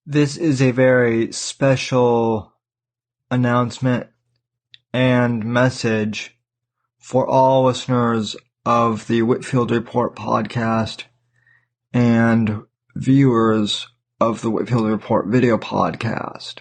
This is a very special announcement and message for all listeners of the Whitfield Report podcast and viewers of the Whitfield Report video podcast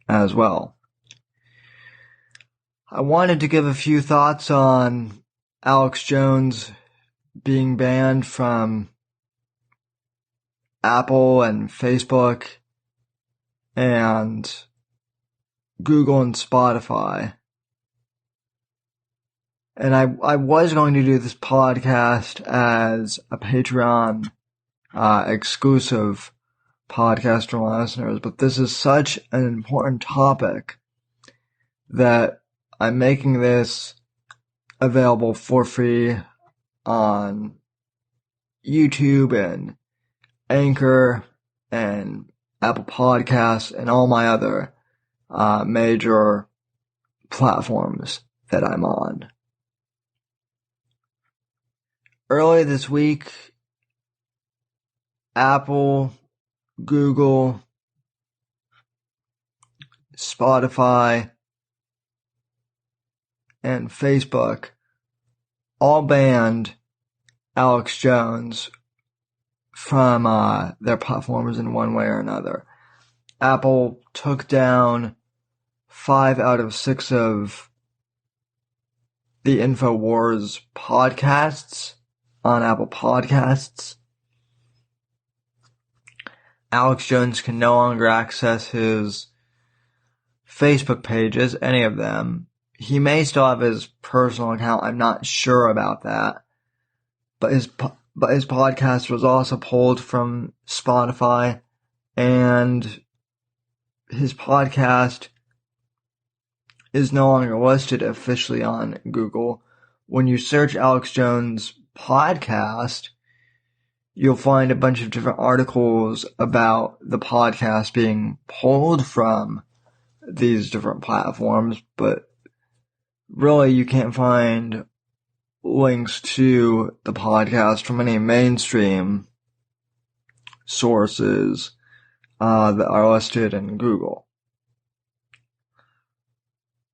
as well. I wanted to give a few thoughts on Alex Jones being banned from Apple and Facebook and Google and Spotify. And I was going to do this podcast as a Patreon exclusive podcast for my listeners, but this is such an important topic that I'm making this available for free on YouTube and Anchor and Apple Podcasts and all my other major platforms that I'm on. Earlier this week, Apple, Google, Spotify, and Facebook all banned Alex Jones from their platforms in one way or another. Apple took down 5 out of 6 of the InfoWars podcasts on Apple Podcasts. Alex Jones can no longer access his Facebook pages, any of them. He may still have his personal account. I'm not sure about that. But his podcast was also pulled from Spotify, and his podcast is no longer listed officially on Google. When you search Alex Jones podcast, you'll find a bunch of different articles about the podcast being pulled from these different platforms, but really you can't find links to the podcast from any mainstream sources that are listed in Google.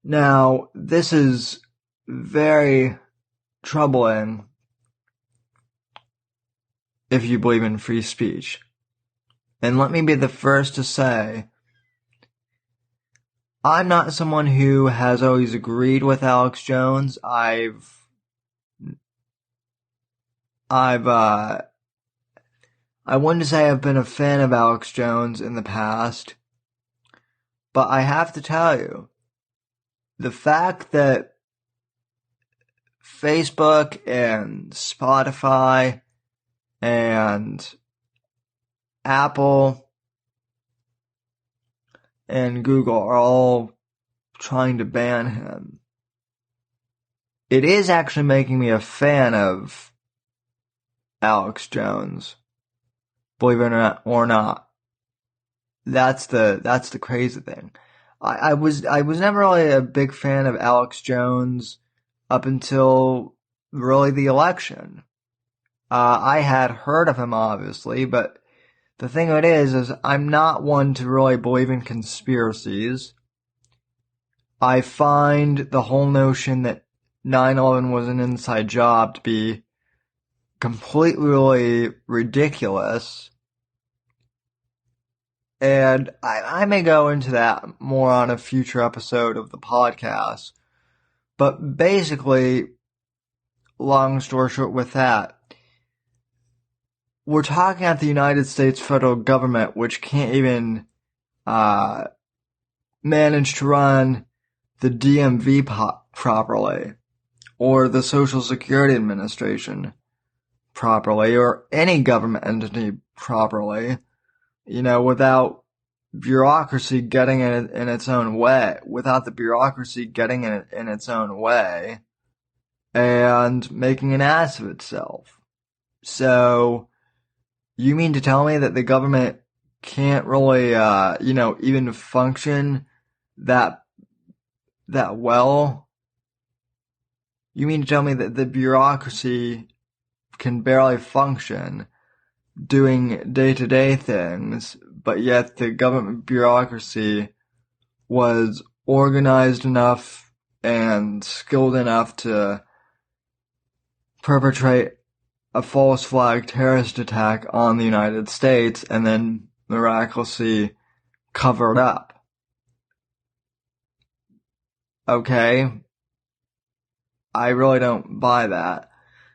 Now, this is very troubling if you believe in free speech. And let me be the first to say, I'm not someone who has always agreed with Alex Jones. I wouldn't say I've been a fan of Alex Jones in the past, but I have to tell you, the fact that Facebook and Spotify and Apple and Google are all trying to ban him, it is actually making me a fan of Alex Jones, believe it or not. That's the crazy thing. I was never really a big fan of Alex Jones up until really the election. I had heard of him obviously, but the thing of it is I'm not one to really believe in conspiracies. I find the whole notion that 9/11 was an inside job to be completely ridiculous. And I may go into that more on a future episode of the podcast. But basically, long story short with that, we're talking about the United States federal government, which can't even manage to run the DMV properly, or the Social Security Administration properly, or any government entity properly, without bureaucracy getting in its own way, without the bureaucracy getting in its own way and making an ass of itself. So, you mean to tell me that the government can't really, even function that well? You mean to tell me that the bureaucracy can barely function doing day-to-day things but yet the government bureaucracy was organized enough and skilled enough to perpetrate a false flag terrorist attack on the United States and then miraculously cover it up. Okay? I really don't buy that.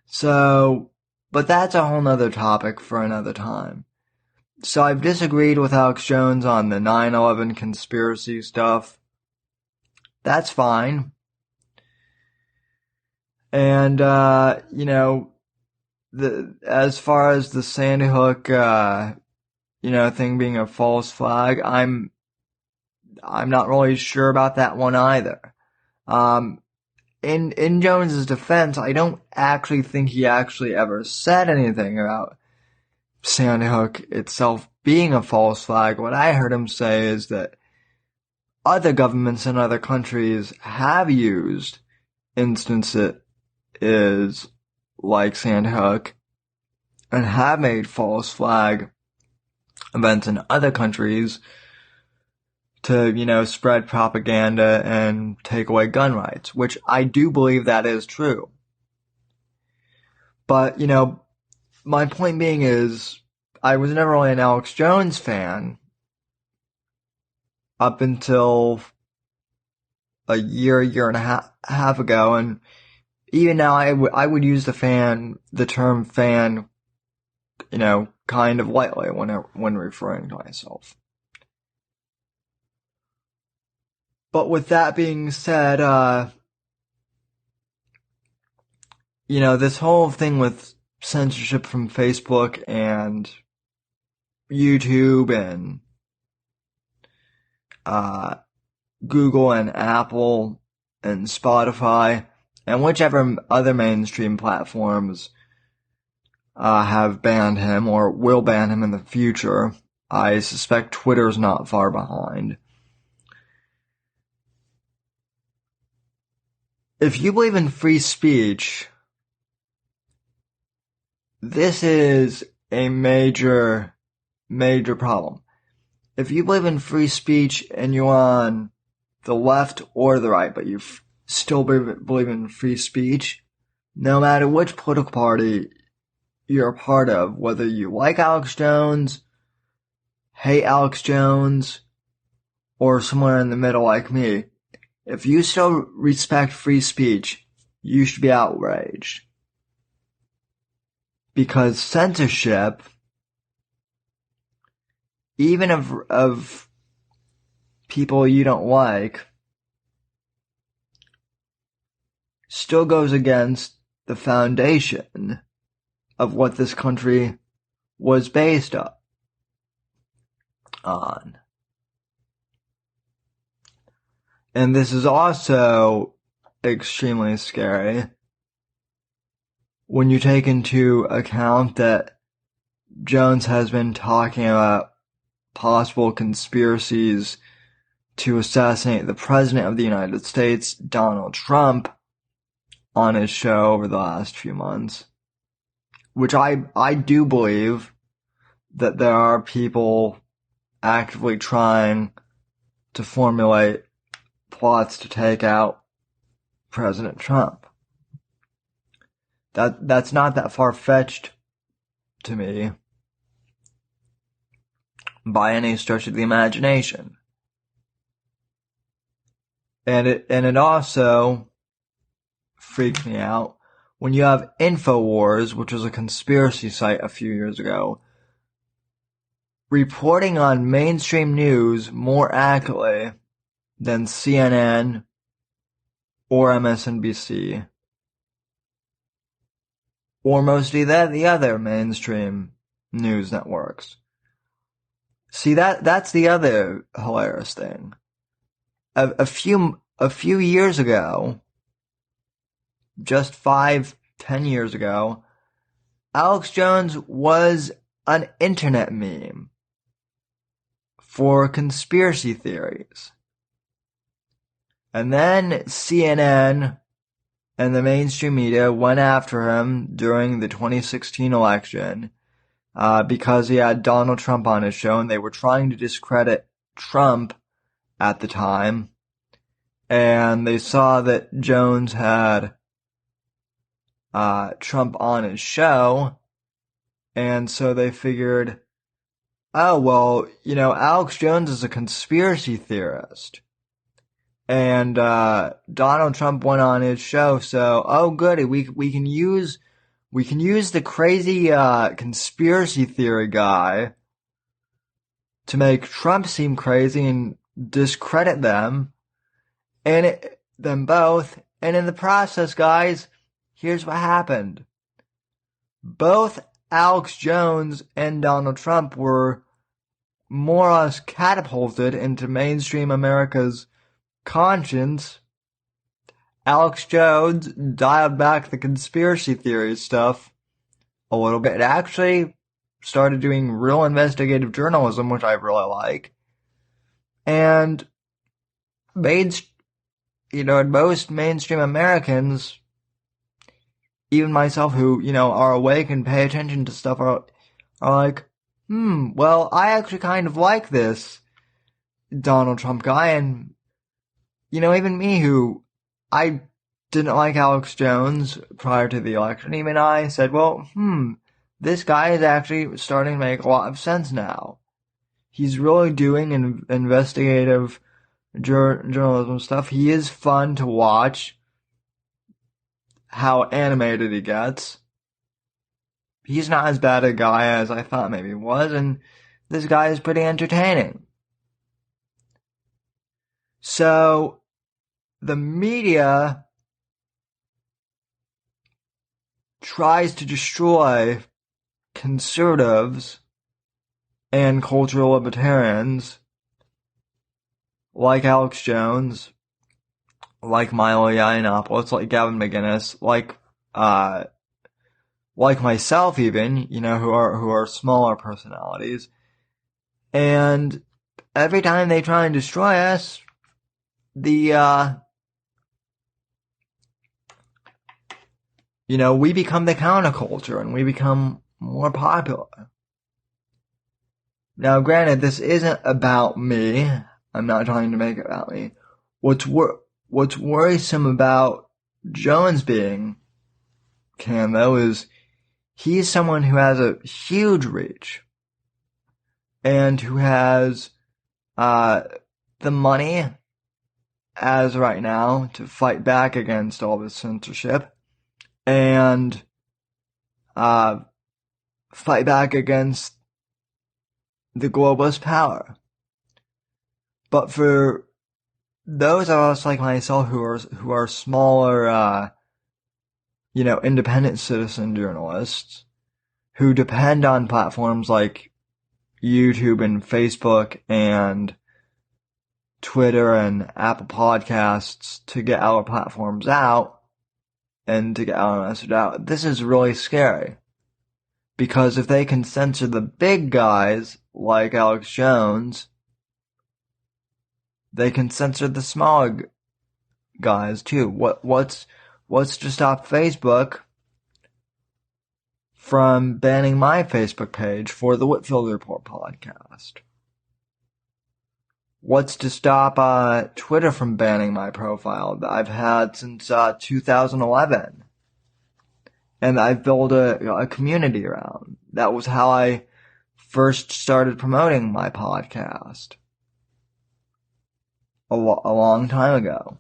So, but that's a whole nother topic for another time. So I've disagreed with Alex Jones on the 9/11 conspiracy stuff. That's fine. And, as far as the Sandy Hook, thing being a false flag, I'm not really sure about that one either. In Jones's defense, I don't actually think he actually ever said anything about Sandy Hook itself being a false flag. What I heard him say is that other governments in other countries have used instances like Sandy Hook and have made false flag events in other countries to, spread propaganda and take away gun rights, which I do believe that is true. But, my point being is, I was never really an Alex Jones fan up until a year and a half ago, and even now I would use the term fan, kind of lightly when referring to myself. But with that being said, this whole thing with censorship from Facebook and YouTube and Google and Apple and Spotify and whichever other mainstream platforms have banned him or will ban him in the future. I suspect Twitter's not far behind. If you believe in free speech, this is a major problem. If you believe in free speech and you're on the left or the right, but you still believe in free speech, no matter which political party you're a part of, whether you like Alex Jones, hate Alex Jones, or somewhere in the middle like me, if you still respect free speech, you should be outraged. Because censorship, even of people you don't like, still goes against the foundation of what this country was based on. And this is also extremely scary when you take into account that Jones has been talking about possible conspiracies to assassinate the President of the United States, Donald Trump, on his show over the last few months. Which I do believe that there are people actively trying to formulate plots to take out President Trump. That's not that far-fetched to me by any stretch of the imagination. And it also freaked me out when you have InfoWars, which was a conspiracy site a few years ago, reporting on mainstream news more accurately than CNN or MSNBC or mostly the other mainstream news networks. See, that's the other hilarious thing. A few years ago, just 5-10 years ago, Alex Jones was an internet meme for conspiracy theories. And then CNN and the mainstream media went after him during the 2016 election, because he had Donald Trump on his show, and they were trying to discredit Trump at the time. And they saw that Jones had Trump on his show, and so they figured, oh, well, Alex Jones is a conspiracy theorist. And Donald Trump went on his show, so goody, we can use the crazy conspiracy theory guy to make Trump seem crazy and discredit them them both. And in the process, guys, here's what happened. Both Alex Jones and Donald Trump were more or less catapulted into mainstream America's conscience. Alex Jones dialed back the conspiracy theory stuff a little bit. It actually started doing real investigative journalism, which I really like. And most mainstream Americans, even myself who, are awake and pay attention to stuff, are like, well, I actually kind of like this Donald Trump guy. And, even me, who I didn't like Alex Jones prior to the election, even I said, well, this guy is actually starting to make a lot of sense now. He's really doing investigative journalism stuff. He is fun to watch how animated he gets. He's not as bad a guy as I thought maybe he was, and this guy is pretty entertaining. So, the media tries to destroy conservatives and cultural libertarians like Alex Jones, like Milo Yiannopoulos, like Gavin McInnes, like myself even, who are smaller personalities. And every time they try and destroy us, we become the counterculture and we become more popular. Now, granted, this isn't about me. I'm not trying to make it about me. What's worrisome about Jones being canned, though, is he's someone who has a huge reach and who has the money as right now to fight back against all this censorship and fight back against the globalist power. But for those of us like myself who are smaller, independent citizen journalists who depend on platforms like YouTube and Facebook and Twitter and Apple Podcasts to get our platforms out and to get our message out, this is really scary. Because if they can censor the big guys like Alex Jones, they can censor the smaller guys too. What's to stop Facebook from banning my Facebook page for the Whitfield Report podcast? What's to stop Twitter from banning my profile that I've had since 2011? And I've built a community around. That was how I first started promoting my podcast a long time ago.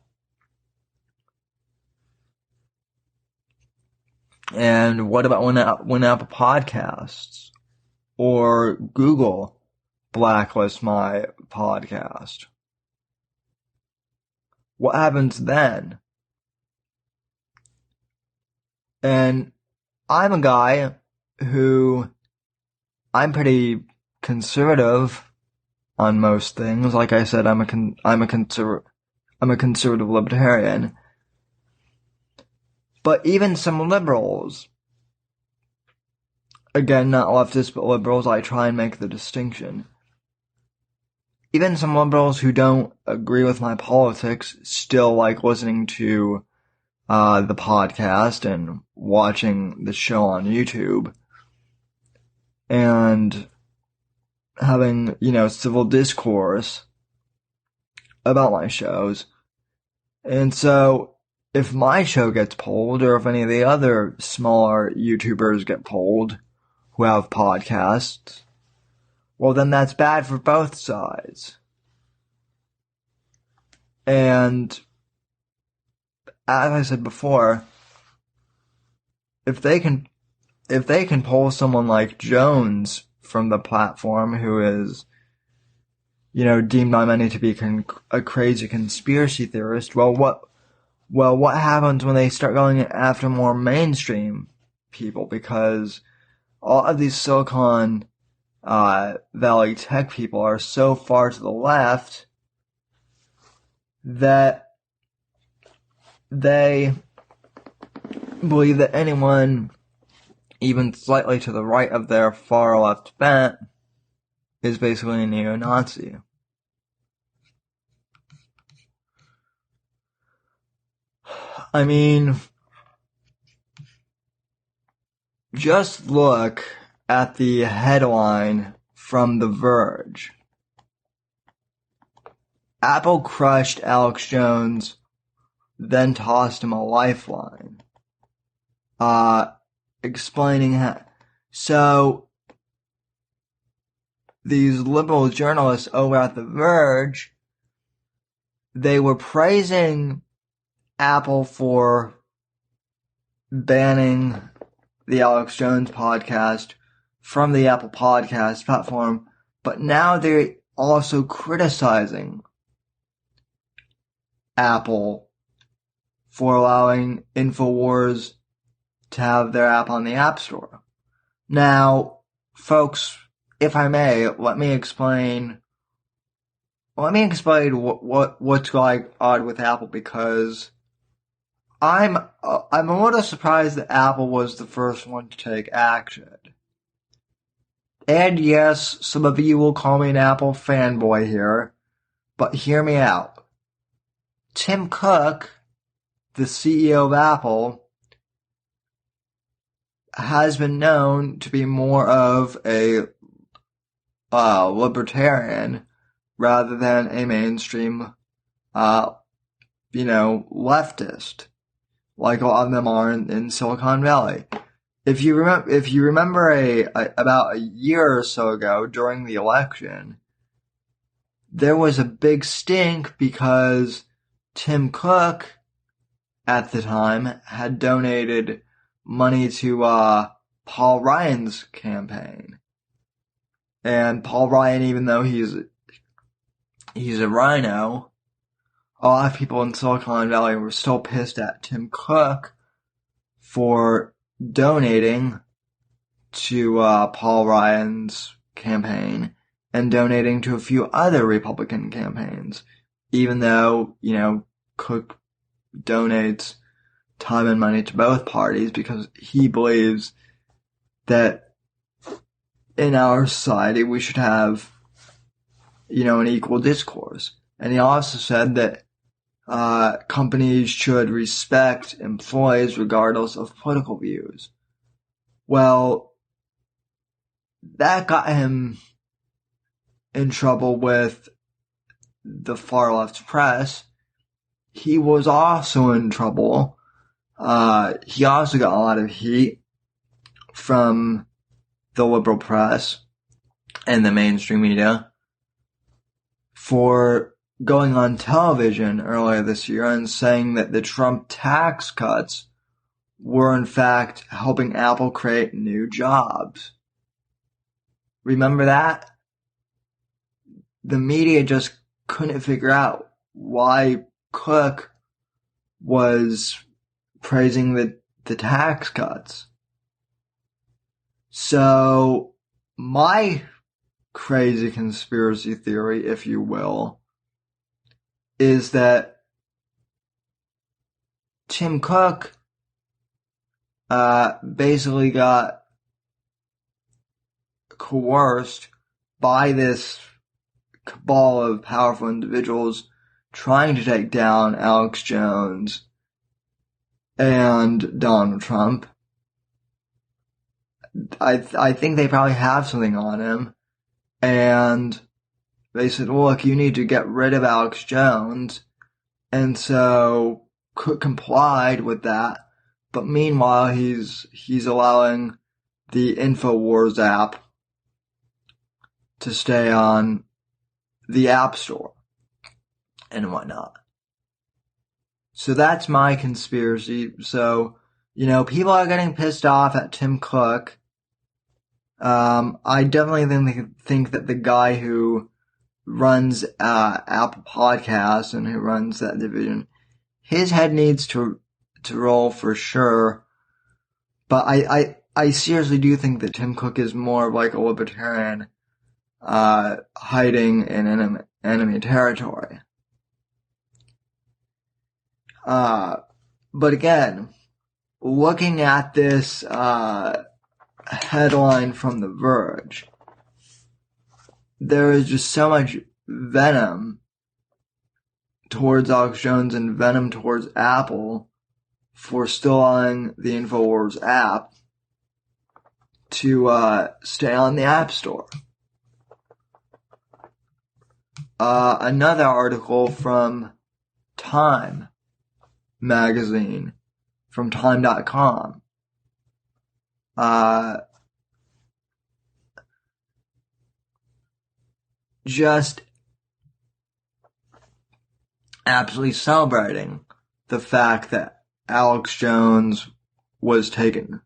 And what about when Apple Podcasts or Google blacklist my podcast? What happens then? And I'm a guy who I'm pretty conservative on most things. Like I said, I'm a conservative libertarian. But even some liberals, again, not leftists, but liberals, I try and make the distinction. Even some liberals who don't agree with my politics still like listening to the podcast and watching the show on YouTube. and having, civil discourse about my shows. And so if my show gets pulled, or if any of the other smaller YouTubers get pulled who have podcasts, well, then that's bad for both sides. And as I said before, if they can pull someone like Jones from the platform, who is, deemed by many to be a crazy conspiracy theorist, well, what happens when they start going after more mainstream people? Because all of these Silicon Valley tech people are so far to the left that they believe that anyone even slightly to the right of their far left bent is basically a neo-Nazi. I mean, just look at the headline from The Verge. Apple crushed Alex Jones, then tossed him a lifeline. Explaining how. So, these liberal journalists over at The Verge, they were praising Apple for banning the Alex Jones podcast from the Apple Podcast platform, but now they're also criticizing Apple for allowing InfoWars to have their app on the App Store. Now, folks, if I may, let me explain what's going on with Apple, because I'm a little surprised that Apple was the first one to take action. And yes, some of you will call me an Apple fanboy here, but hear me out. Tim Cook, the CEO of Apple, has been known to be more of a libertarian rather than a mainstream, leftist, like a lot of them are in Silicon Valley. If you remember about a year or so ago during the election, there was a big stink because Tim Cook at the time had donated money to Paul Ryan's campaign. And Paul Ryan, even though he's a rhino, a lot of people in Silicon Valley were still pissed at Tim Cook for donating to Paul Ryan's campaign and donating to a few other Republican campaigns, even though, Cook donates time and money to both parties because he believes that in our society we should have, an equal discourse. And he also said that companies should respect employees regardless of political views. Well, that got him in trouble with the far left press. He was also in trouble. He also got a lot of heat from the liberal press and the mainstream media for going on television earlier this year and saying that the Trump tax cuts were in fact helping Apple create new jobs. Remember that? The media just couldn't figure out why Cook was praising the tax cuts. So, my crazy conspiracy theory, if you will, is that Tim Cook basically got coerced by this cabal of powerful individuals trying to take down Alex Jones and Donald Trump. I think they probably have something on him, and they said, look, you need to get rid of Alex Jones, and so Cook complied with that, but meanwhile he's allowing the InfoWars app to stay on the App Store and whatnot. So that's my conspiracy. So, people are getting pissed off at Tim Cook. I definitely think that the guy who runs Apple Podcasts and who runs that division, his head needs to roll for sure. But I seriously do think that Tim Cook is more of like a libertarian, hiding in enemy territory. But again, looking at this headline from The Verge, there is just so much venom towards Alex Jones and venom towards Apple for still on the InfoWars app to stay on the App Store. Another article from Time magazine, from Time.com. Just absolutely celebrating the fact that Alex Jones was taken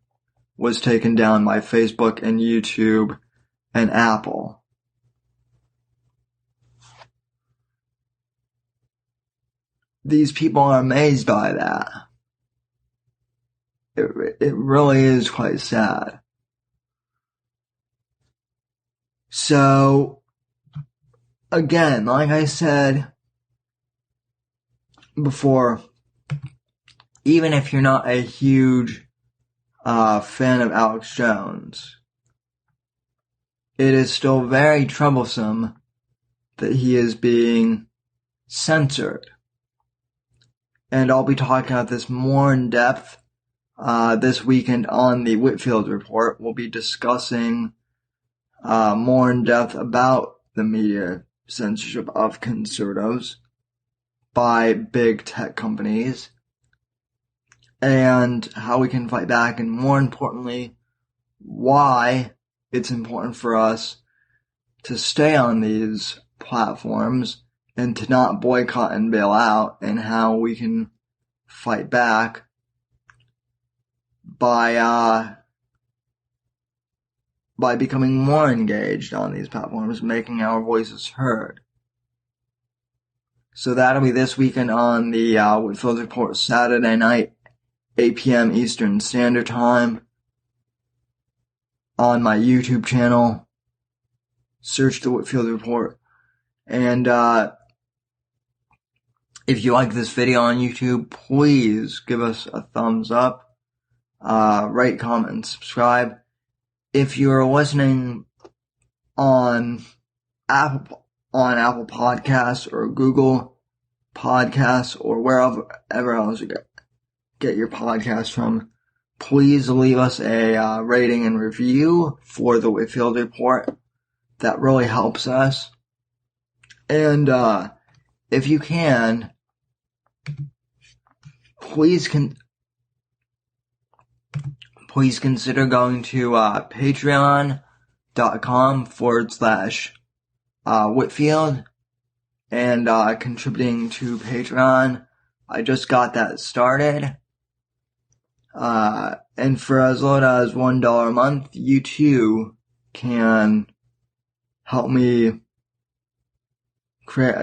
down by Facebook and YouTube and Apple. These people are amazed by that. It really is quite sad. So, again, like I said before, even if you're not a huge fan of Alex Jones, it is still very troublesome that he is being censored. And I'll be talking about this more in depth this weekend on the Whitfield Report. We'll be discussing more in depth about the media censorship of conservatives by big tech companies and how we can fight back, and more importantly, why it's important for us to stay on these platforms and to not boycott and bail out, and how we can fight back by becoming more engaged on these platforms, making our voices heard. So that'll be this weekend on the Whitfield Report, Saturday night, 8 p.m. Eastern Standard Time, on my YouTube channel. Search the Whitfield Report. And if you like this video on YouTube, please give us a thumbs up, rate, comment, and subscribe. If you're listening on Apple Podcasts or Google Podcasts or wherever else you get your podcasts from, please leave us a rating and review for the Whitfield Report. That really helps us. And if you can, please consider going to patreon.com/Whitfield and contributing to Patreon. I just got that started. And for as little as $1 a month, you too can help me create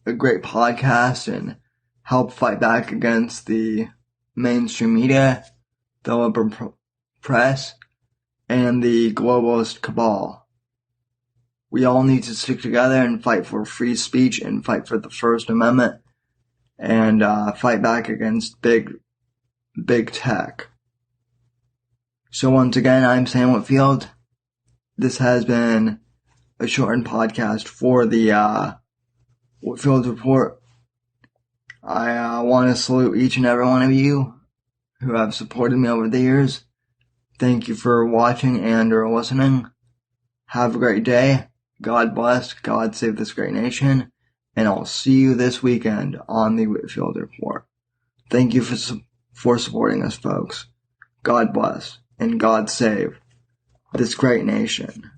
a great podcast and help fight back against the mainstream media, the liberal press, and the globalist cabal. We all need to stick together and fight for free speech and fight for the First Amendment and fight back against big tech. So once again, I'm Sam Whitfield. This has been a shortened podcast for the Whitfield Report. I want to salute each and every one of you who have supported me over the years. Thank you for watching and or listening. Have a great day. God bless. God save this great nation. And I'll see you this weekend on the Whitfield Report. Thank you for supporting us, folks. God bless and God save this great nation.